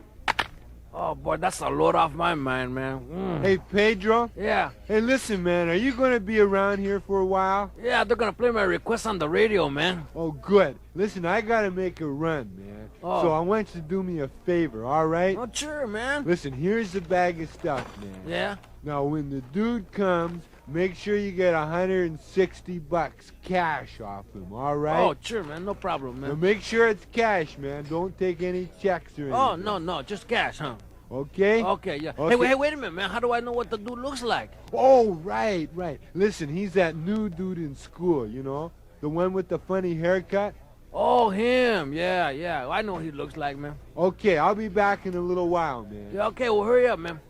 [SPEAKER 2] Oh, boy, that's a load off my mind, man.
[SPEAKER 11] Hey, Pedro.
[SPEAKER 2] Yeah.
[SPEAKER 11] Hey, listen, man. Are you going to be around here for a while?
[SPEAKER 2] Yeah, they're going to play my request on the radio, man.
[SPEAKER 11] Oh, good. Listen, I got to make a run, man.
[SPEAKER 2] Oh.
[SPEAKER 11] So I want you to do me a favor, all right?
[SPEAKER 2] Oh, sure, man.
[SPEAKER 11] Listen, here's the bag of stuff, man.
[SPEAKER 2] Yeah?
[SPEAKER 11] Now, when the dude comes, make sure you get $160 cash off him, all right?
[SPEAKER 2] Oh, sure, man. No problem,
[SPEAKER 11] Now,
[SPEAKER 2] man.
[SPEAKER 11] make sure it's cash, man. Don't take any checks or anything.
[SPEAKER 2] Oh, no, just cash, huh?
[SPEAKER 11] Okay?
[SPEAKER 2] Okay, yeah.
[SPEAKER 11] Okay.
[SPEAKER 2] Hey, wait a minute, man. How do I know what the dude looks like?
[SPEAKER 11] Oh, right. Listen, he's that new dude in school, you know? The one with the funny haircut?
[SPEAKER 2] Oh, him. Yeah. I know what he looks like, man.
[SPEAKER 11] Okay, I'll be back in a little while, man.
[SPEAKER 2] Yeah, okay, well, hurry up, man.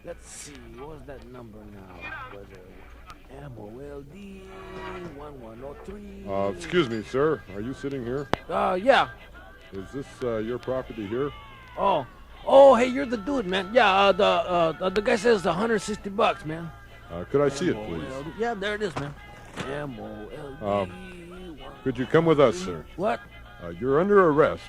[SPEAKER 2] Let's see. What's that number now? Was it MOLD 1103?
[SPEAKER 1] Excuse me, sir. Are you sitting here?
[SPEAKER 2] Yeah.
[SPEAKER 1] Is this your property here?
[SPEAKER 2] Oh, hey, you're the dude, man. Yeah, the guy says $160, man.
[SPEAKER 1] Could I see it, please?
[SPEAKER 2] MOLD. Yeah, there it is, man. MOLD.
[SPEAKER 1] Could you come with us, sir?
[SPEAKER 2] What?
[SPEAKER 1] You're under arrest,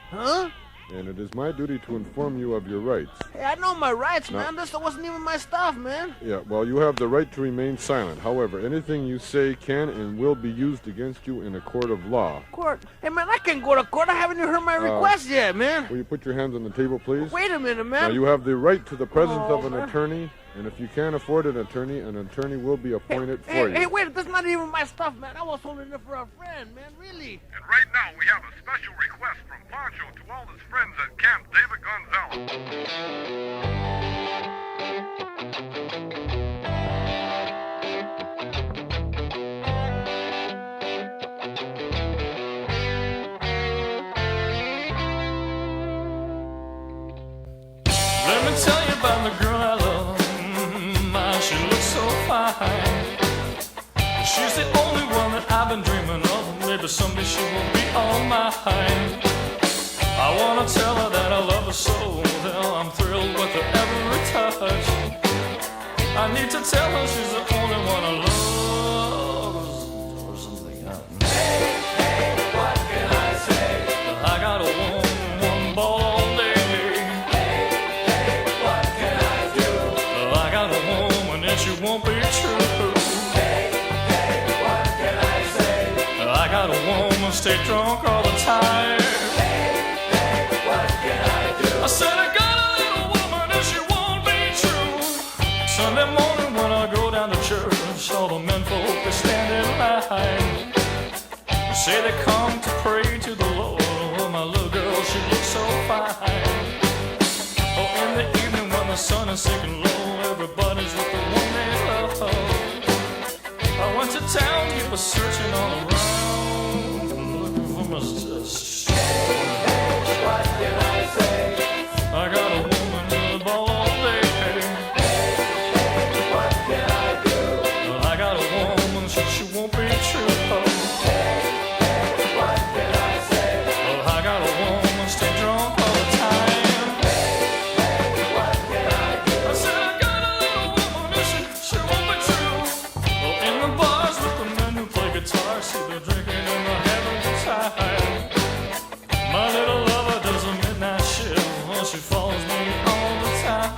[SPEAKER 2] Huh?
[SPEAKER 1] and it is my duty to inform you of your rights.
[SPEAKER 2] Hey, I know my rights,
[SPEAKER 1] No.
[SPEAKER 2] man. This wasn't even my stuff, man.
[SPEAKER 1] Yeah, well, you have the right to remain silent. However, anything you say can and will be used against you in a court of law.
[SPEAKER 2] Court? Hey, man, I can't go to court. I haven't even heard my request yet, man.
[SPEAKER 1] Will you put your hands on the table, please?
[SPEAKER 2] Wait a minute,
[SPEAKER 1] Now,
[SPEAKER 2] man.
[SPEAKER 1] you have the right to the presence of an
[SPEAKER 2] man.
[SPEAKER 1] attorney, and if you can't afford an attorney will be appointed for you.
[SPEAKER 2] Hey, wait, that's not even my stuff, man. I was holding it for a friend, man, really.
[SPEAKER 9] And right now we have a special request from Pancho to all his friends at Camp David Gonzalez.
[SPEAKER 6] Let me tell you about the girl I love. She looks so fine. She's the only one that I've been dreaming of. Maybe someday she will be all mine. I wanna tell her that I love her so well. I'm thrilled with her every touch. I need to tell her she's the only one I love. Or something. Hey, what can I say? I got a one ball all day. What can I do? I got a woman and she won't be true. What can I say? I got a woman stay drunk all the time. What can I do? I said I got a little woman and she won't be true. Sunday morning when I go down to church, all the men folk are standing in line. Say they come to pray to the Lord. My
[SPEAKER 12] sinking low, everybody's looking one man love. I went to town, people searching all around, looking for my sister. What can I say? I got a woman in the ball all day. What can I do? I got a woman, she won't be true. What can I say? I got a woman, stay drunk all the time. What can I do? I said I got a little woman, and she won't be true. In the bars with the men who play guitar, see they're drinking and they're having a time. My little lover does a midnight shift, well, she follows me all the time.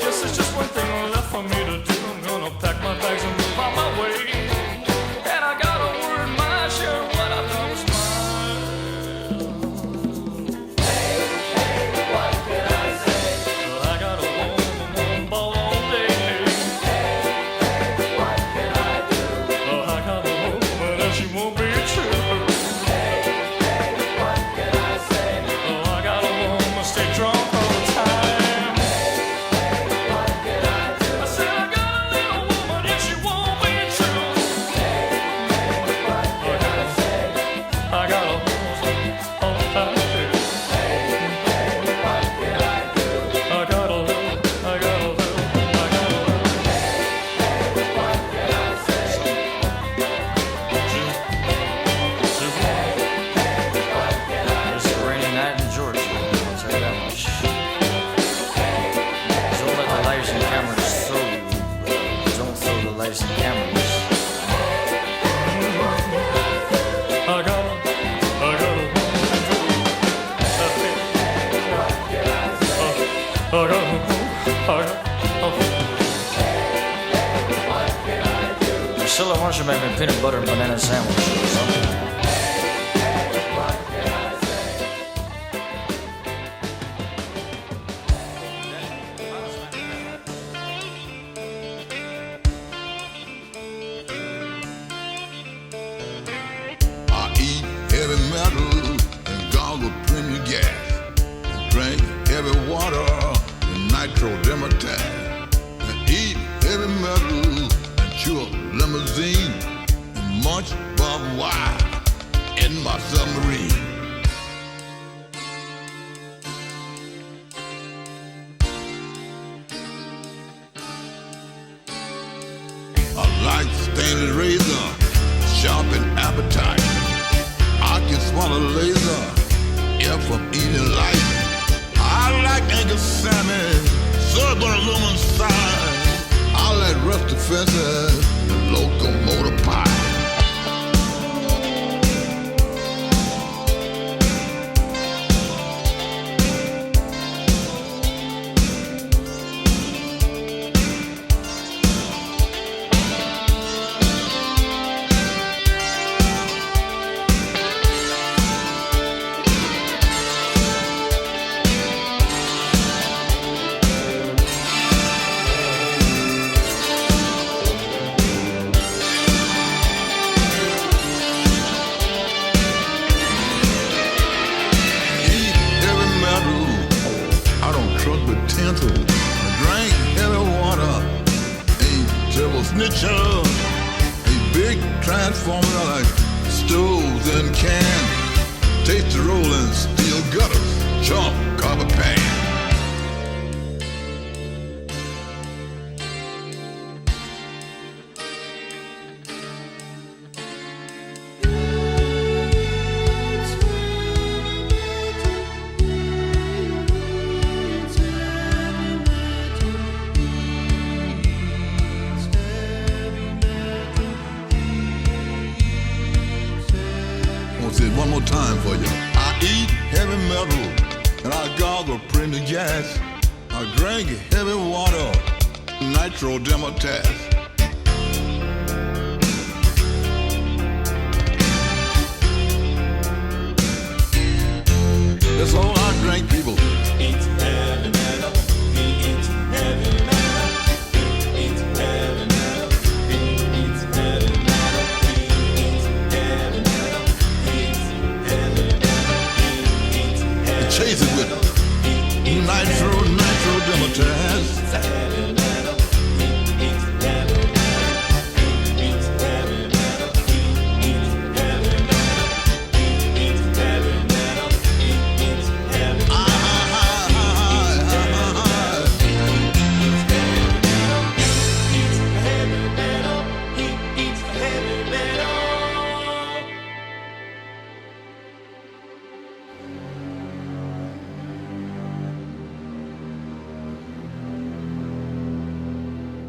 [SPEAKER 12] Guess there's just one thing left for me to do. I'm gonna pack my bags and move on my way. And I got a word, my share, what I've done is mine. Hey, what can I say? I got a woman ball all day. Hey, what can I do? I got a woman and she won't be true. What can I say? I got a woman stay drunk all the time. What can I do? I said I got a little woman and she won't be true. What can I say? I got a woman all the time. What can I do? I got a little. What can I say? It's a rainy night in Georgia, I'll tell you that much. Don't let the lights and cameras throw you. Don't throw the lights and cameras. I got a Priscilla, why don't you make me a peanut butter and banana sandwich or something?
[SPEAKER 9] I eat heavy metal and goggle premium gas, and drink heavy water and nitro democrat, and eat heavy metal and chew a limousine and munch barbed wire in my submarine. I like stainless razor, sharp and appetite. I can swallow laser if I'm eating light. I like Angus salmon, served on aluminum side. I like rusty fences and locomotive pie. Snitcher, a big transformer like stoves and cans. Taste the rolling steel gutters, chalk carpet pan. Say it one more time for you. I eat heavy metal and I gargle premium gas. I drink heavy water, nitro democrat. That's all I drink, people. Eat heavy metal. Eat heavy metal. Eat heavy metal. Eat heavy metal. Chase it with nitro democrat. test.
[SPEAKER 8] It's a heavy metal. He eats heavy metal. He eats heavy metal. He eats heavy metal. He eats heavy metal. He eats heavy metal.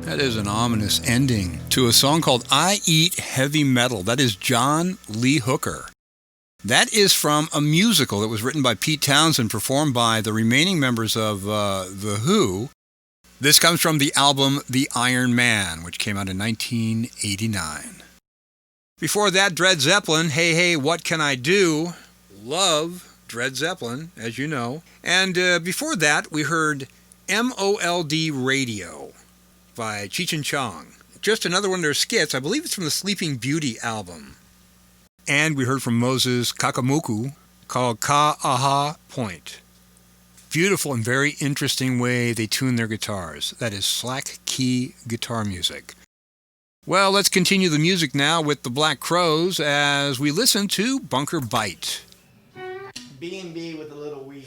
[SPEAKER 5] That is an ominous ending to a song called I Eat Heavy Metal. That is John Lee Hooker. That is from a musical that was written by Pete Townsend, performed by the remaining members of The Who. This comes from the album The Iron Man, which came out in 1989. Before that, Dred Zeppelin, Hey Hey, What Can I Do? Love Dred Zeppelin, as you know. And before that, we heard MOLD Radio by Cheech and Chong. Just another one of their skits. I believe it's from the Sleeping Beauty album. And we heard from Moses Kakamuku called Ka-Aha Point. Beautiful and very interesting way they tune their guitars. That is slack key guitar music. Well, let's continue the music now with the Black Crowes as we listen to Bunker Bite.
[SPEAKER 13] B&B with a little weed.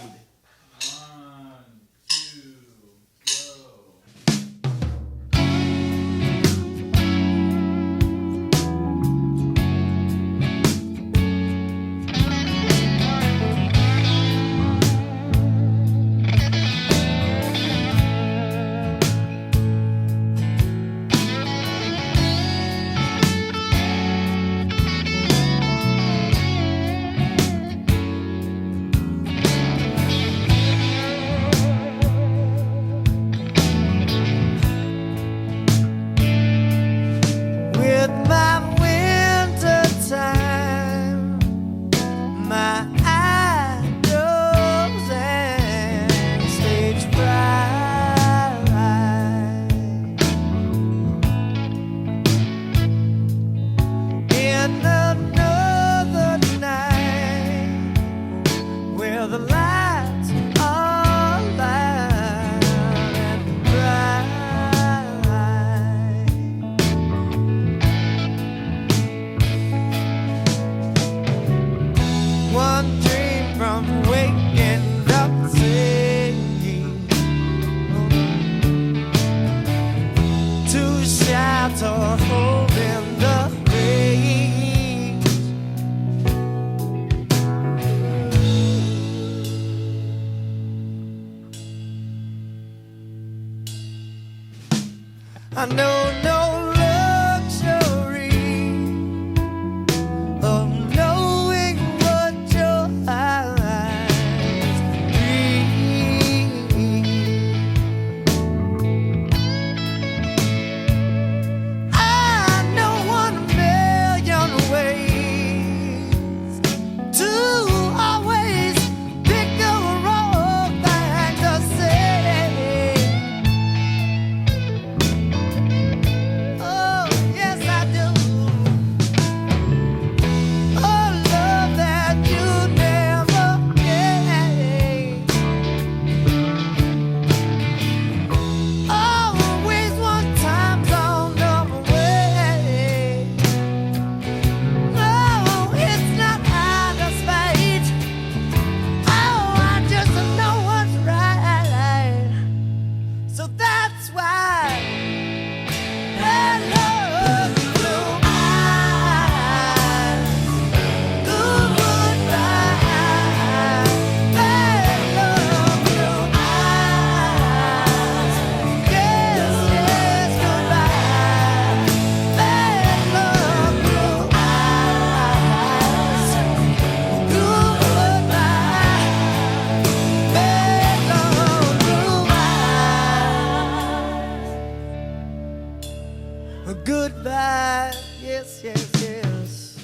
[SPEAKER 13] I know no luxury of knowing what your eyes read. I know 1,000,000 ways to always pick the wrong thing to say. Goodbye, yes, yes, yes.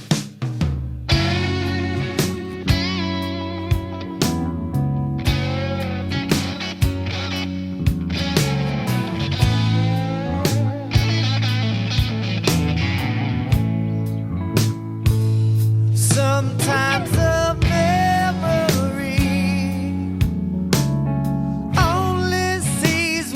[SPEAKER 13] Sometimes a memory only sees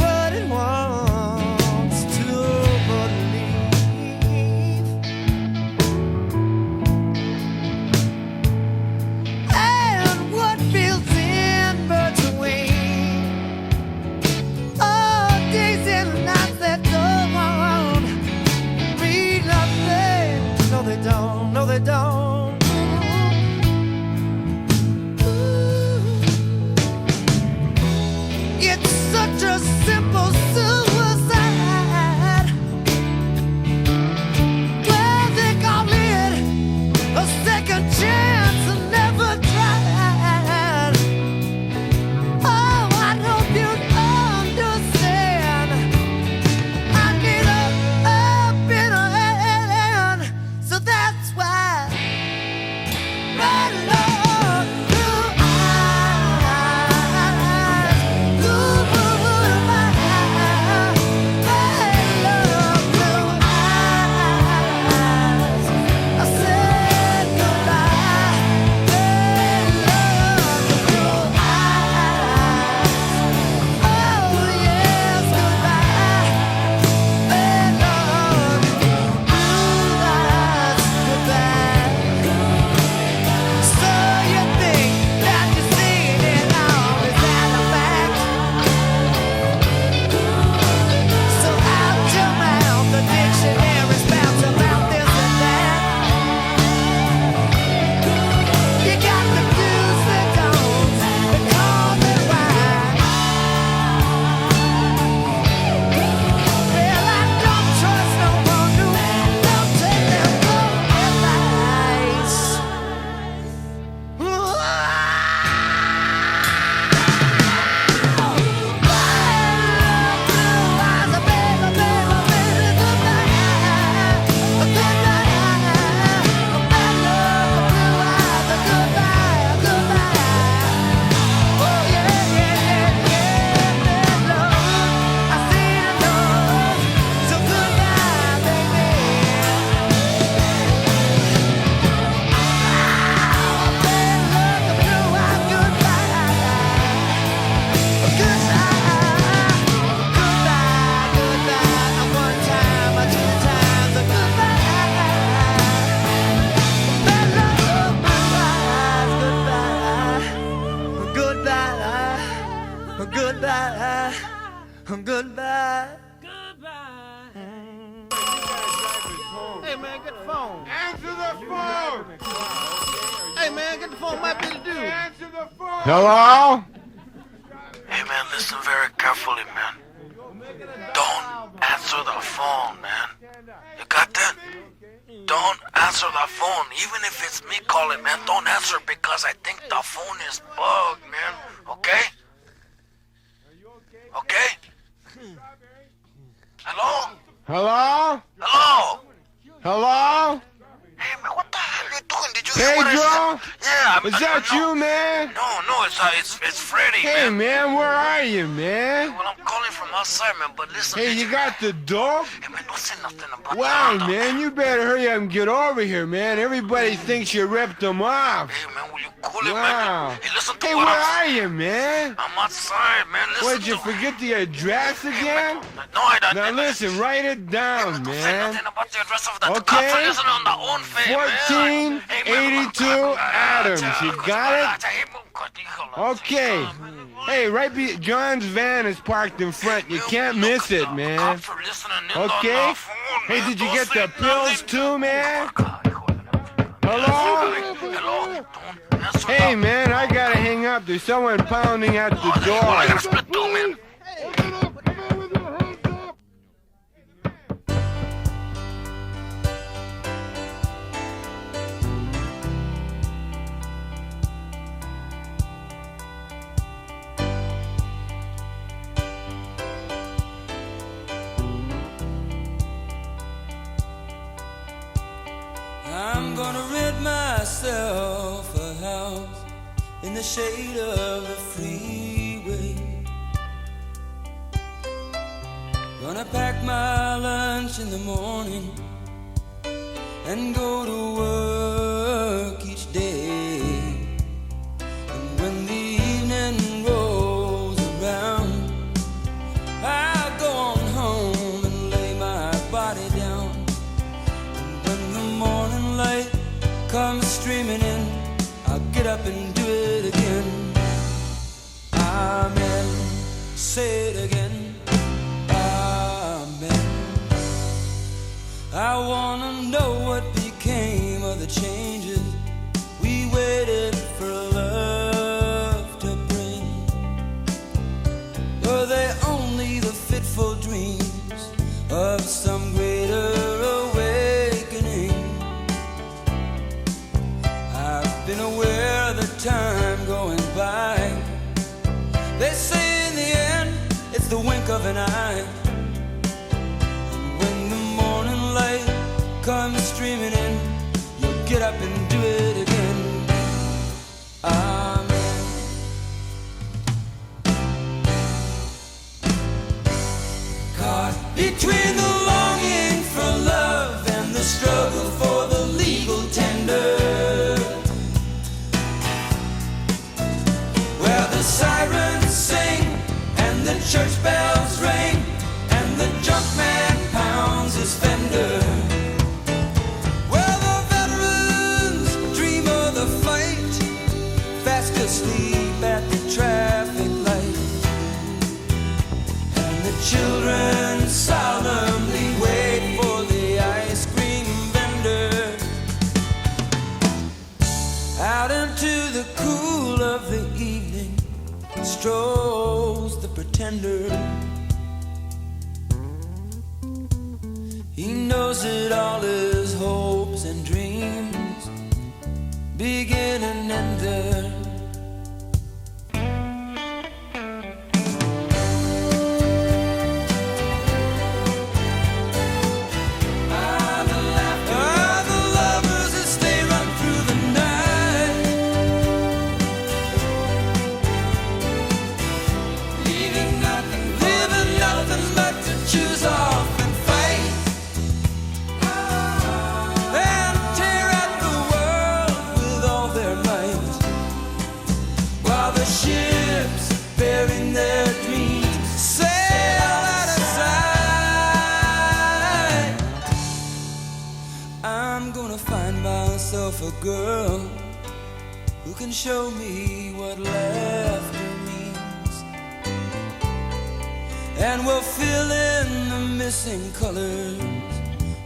[SPEAKER 7] get the phone.
[SPEAKER 11] Answer the phone!
[SPEAKER 7] Hey, man, get the phone. Might be the dude.
[SPEAKER 11] Answer the phone!
[SPEAKER 1] Hello?
[SPEAKER 14] Hey man, listen very carefully, man. Don't answer the phone, man. You got that? Don't answer the phone, even if it's me calling, man. Don't answer because I think the phone is bugged, man. Okay? Okay? Hello?
[SPEAKER 11] Hello?
[SPEAKER 14] Hello?
[SPEAKER 11] Hello?
[SPEAKER 14] Hey man, what the hell are you doing? Did you hear what I
[SPEAKER 11] Pedro?
[SPEAKER 14] said? Yeah.
[SPEAKER 11] Is that you, man?
[SPEAKER 14] No, it's Freddy,
[SPEAKER 11] Hey,
[SPEAKER 14] man.
[SPEAKER 11] man, where are you, man?
[SPEAKER 14] Well, I'm calling from outside, man, but listen.
[SPEAKER 11] Hey, you got the dope?
[SPEAKER 14] Hey man, don't say nothing about
[SPEAKER 11] Wow,
[SPEAKER 14] that.
[SPEAKER 11] man, you better hurry up and get over here, man. Everybody thinks you ripped them off.
[SPEAKER 14] Hey man, will you cool it,
[SPEAKER 11] Wow.
[SPEAKER 14] man? Hey, listen to
[SPEAKER 11] Hey,
[SPEAKER 14] what
[SPEAKER 11] where
[SPEAKER 14] I'm
[SPEAKER 11] are you, man?
[SPEAKER 14] I'm outside, man. Listen
[SPEAKER 11] What, did you
[SPEAKER 14] to
[SPEAKER 11] forget the address again?
[SPEAKER 14] No, I don't.
[SPEAKER 11] Now listen, write it down,
[SPEAKER 14] Don't say
[SPEAKER 11] man.
[SPEAKER 14] nothing about the address of that.
[SPEAKER 11] Okay.
[SPEAKER 14] The cops are listening on their own fame,
[SPEAKER 11] 1482 Adams. You got it? Okay. Hey, John's van is parked in front. You can't miss it, man. Okay? Hey, did you get the pills too, man? Hello? Hey, man, I gotta hang up. There's someone pounding at the door.
[SPEAKER 8] I'm gonna rent myself a house in the shade of the freeway. Gonna pack my lunch in the morning and go to work each day. And when the evening rolls around, I'll go on home and lay my body down. Morning light comes streaming in, I'll get up and do it again. Amen. Say it again. Amen. I wanna know what became of the changes we waited for love to bring. Were they only the fitful dreams of some greater awakening? Been aware of the time going by. They say in the end it's the wink of an eye. And when the morning light comes streaming in, you'll get up and do it again. Amen. Caught between the longing for love and the struggle for the legal tender, the sirens sing and the church bells ring and the junk man pounds his fender. Well, the veterans dream of the fight, fast asleep at the traffic light, and the children solemnly wait for the ice cream vendor. Out into the cool of the evening strolls the pretender. He knows that all his hopes and dreams begin and end there. Choose off and fight and tear at the world with all their might, while the ships bearing their dreams sail out of sight. I'm gonna find myself a girl who can show me what laughter means, and we'll fill in the missing colors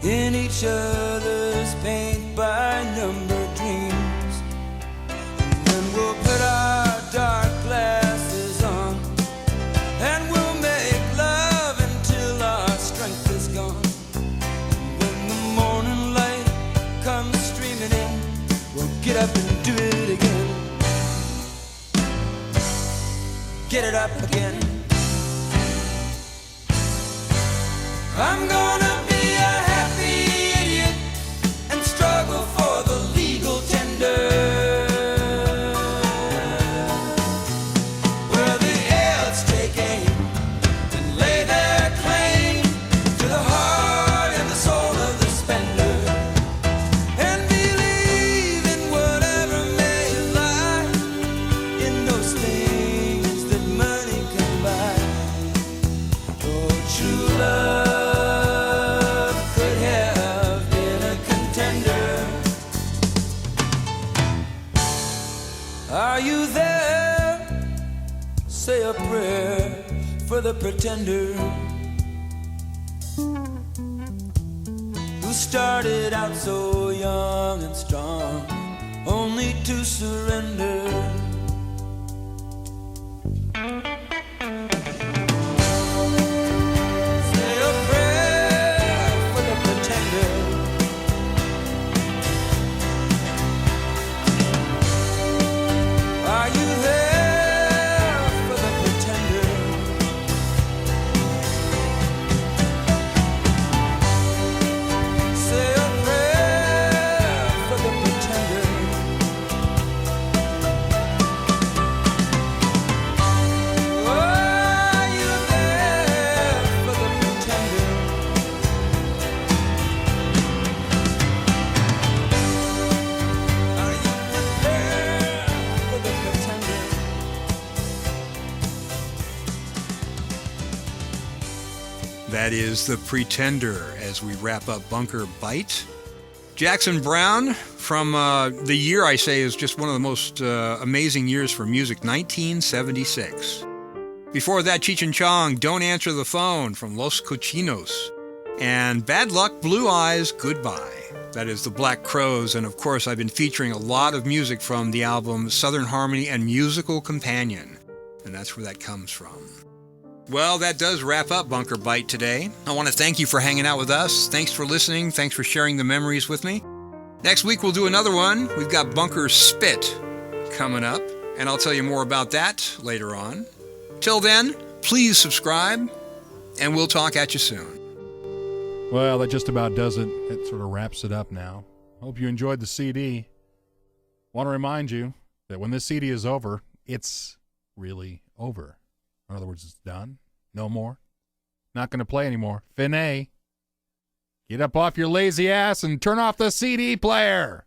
[SPEAKER 8] in each other's paint by number dreams. And then we'll put our dark glasses on, and we'll make love until our strength is gone. And when the morning light comes streaming in, we'll get up and do it again. Get it up again. I'm gonna be a happy idiot and struggle for the legal tender, where the elves take aim and lay their claim to the heart and the soul of the spender, and believe in whatever may lie in those things that money can buy. Oh, true love could have been a contender. Are you there? Say a prayer for the pretender who started out so young and strong, only to surrender. Say a prayer for the pretender. Are you there for the pretender? Say a prayer for the pretender. Are you there for the pretender? Are you there for the pretender?
[SPEAKER 5] That is The Pretender as we wrap up Bunker Bite. Jackson Browne from the year I say is just one of the most amazing years for music, 1976. Before that, Cheech and Chong, Don't Answer the Phone from Los Cochinos. And Bad Luck, Blue Eyes, Goodbye. That is the Black Crowes, and of course I've been featuring a lot of music from the album Southern Harmony and Musical Companion, and that's where that comes from. Well, that does wrap up Bunker Bite today. I want to thank you for hanging out with us. Thanks for listening. Thanks for sharing the memories with me. Next week we'll do another one. We've got Bunker Spit coming up, and I'll tell you more about that later on. Till then, please subscribe, and we'll talk at you soon.
[SPEAKER 10] Well, that just about does it. It sort of wraps it up now. Hope you enjoyed the CD. Want to remind you that when this CD is over, it's really over. In other words, it's done. No more. Not going to play anymore. Finet. Get up off your lazy ass and turn off the CD player.